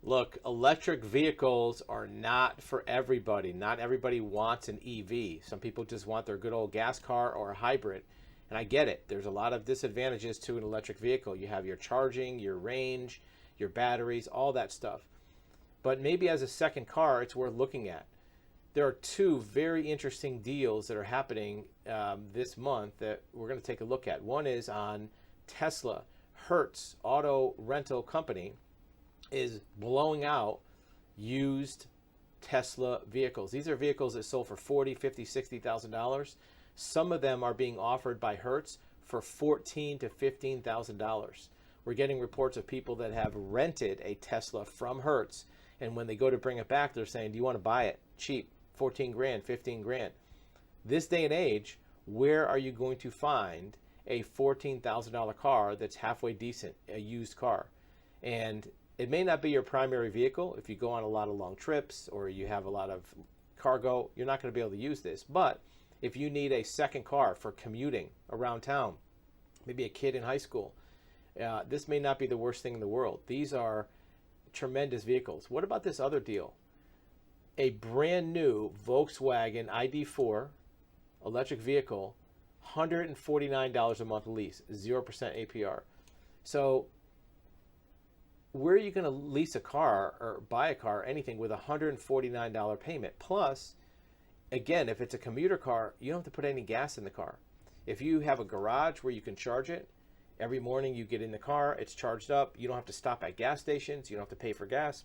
Look, electric vehicles are not for everybody. Not everybody wants an EV. Some people just want their good old gas car or a hybrid. And I get it. There's a lot of disadvantages to an electric vehicle. You have your charging, your range, your batteries, all that stuff. But maybe as a second car, it's worth looking at. There are two very interesting deals that are happening this month that we're going to take a look at. One is on Tesla. Hertz Auto Rental Company is blowing out used Tesla vehicles. These are vehicles that sold for $40,000, $50,000, $60,000. Some of them are being offered by Hertz for $14,000 to $15,000. We're getting reports of people that have rented a Tesla from Hertz, and when they go to bring it back, they're saying, "Do you want to buy it cheap? 14 grand, 15 grand." This day and age, where are you going to find a $14,000 car that's halfway decent, a used car? And it may not be your primary vehicle. If you go on a lot of long trips or you have a lot of cargo, you're not going to be able to use this. But if you need a second car for commuting around town, maybe a kid in high school, this may not be the worst thing in the world. These are tremendous vehicles. What about this other deal? A brand new Volkswagen ID4 electric vehicle, $149 a month lease, 0% APR. So where are you going to lease a car or buy a car, anything, with a $149 payment? Plus, again, if it's a commuter car, you don't have to put any gas in the car. If you have a garage where you can charge it, every morning you get in the car, it's charged up. You don't have to stop at gas stations. You don't have to pay for gas.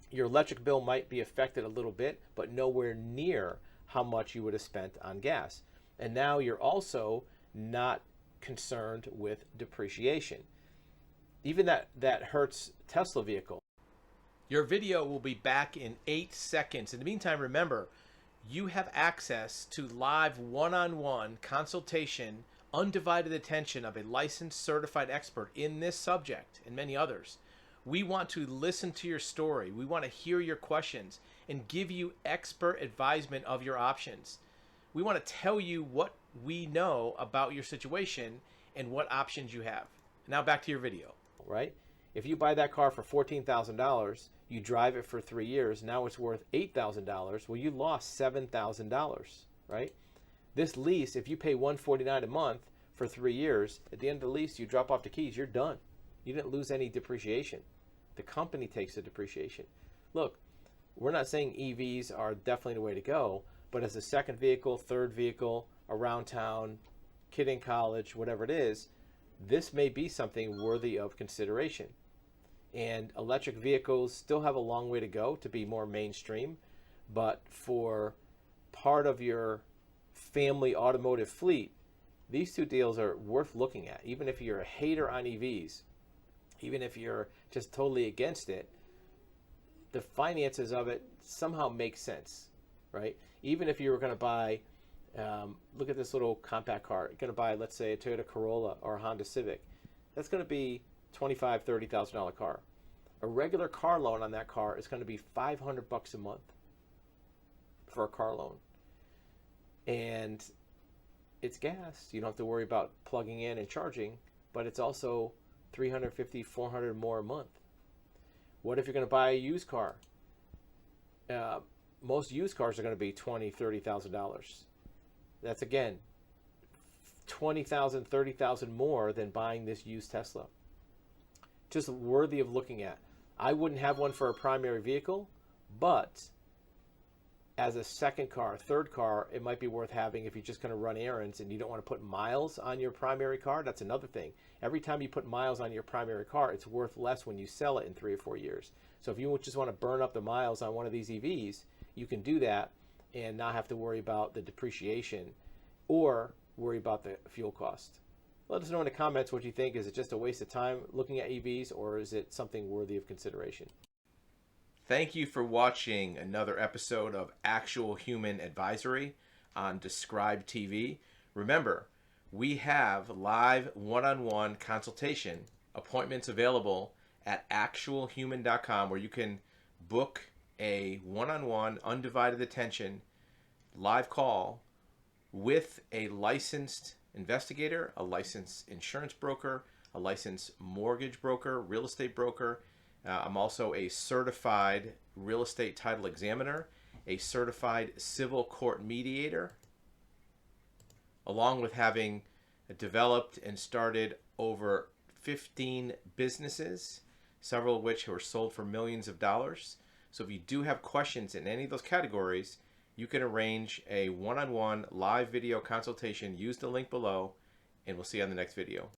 Your electric bill might be affected a little bit, but nowhere near how much you would have spent on gas. And now you're also not concerned with depreciation. Even that Hertz Tesla vehicle. Your video will be back in 8 seconds. In the meantime, remember, you have access to live one-on-one consultation, undivided attention of a licensed certified expert in this subject and many others. We want to listen to your story. We want to hear your questions and give you expert advisement of your options. We want to tell you what we know about your situation and what options you have. Now back to your video. Right? If you buy that car for $14,000, you drive it for 3 years, now it's worth $8,000. Well, you lost $7,000, right? This lease, if you pay $149 a month for 3 years, at the end of the lease, you drop off the keys, you're done. You didn't lose any depreciation. The company takes the depreciation. Look, we're not saying EVs are definitely the way to go, but as a second vehicle, third vehicle, around town, kid in college, whatever it is, this may be something worthy of consideration. And electric vehicles still have a long way to go to be more mainstream, but for part of your family automotive fleet, these two deals are worth looking at. Even if you're a hater on EVs, even if you're just totally against it, the finances of it somehow make sense, right? Even if you were going to buy, look at this little compact car. You're going to buy, let's say, a Toyota Corolla or a Honda Civic. That's going to be $25,000, $30,000 car. A regular car loan on that car is going to be $500 a month for a car loan. And it's gas. You don't have to worry about plugging in and charging, but it's also $350, $400 more a month. What if you're going to buy a used car? Most used cars are going to be $20,000, $30,000. That's, again, $20,000, $30,000 more than buying this used Tesla. Just worthy of looking at. I wouldn't have one for a primary vehicle, but as a second car, third car, it might be worth having if you're just going to run errands and you don't want to put miles on your primary car. That's another thing. Every time you put miles on your primary car, it's worth less when you sell it in 3 or 4 years. So if you just want to burn up the miles on one of these EVs, you can do that and not have to worry about the depreciation or worry about the fuel cost. Let us know in the comments what you think. Is it just a waste of time looking at EVs, or is it something worthy of consideration? Thank you for watching another episode of Actual Human Advisory on Describe TV. Remember, we have live one-on-one consultation appointments available at actualhuman.com, where you can book a one-on-one undivided attention live call with a licensed investigator, a licensed insurance broker, a licensed mortgage broker, real estate broker, I'm also a certified real estate title examiner, a certified civil court mediator, along with having developed and started over 15 businesses, several of which were sold for millions of dollars. So if you do have questions in any of those categories, you can arrange a one-on-one live video consultation. Use the link below, and we'll see you on the next video.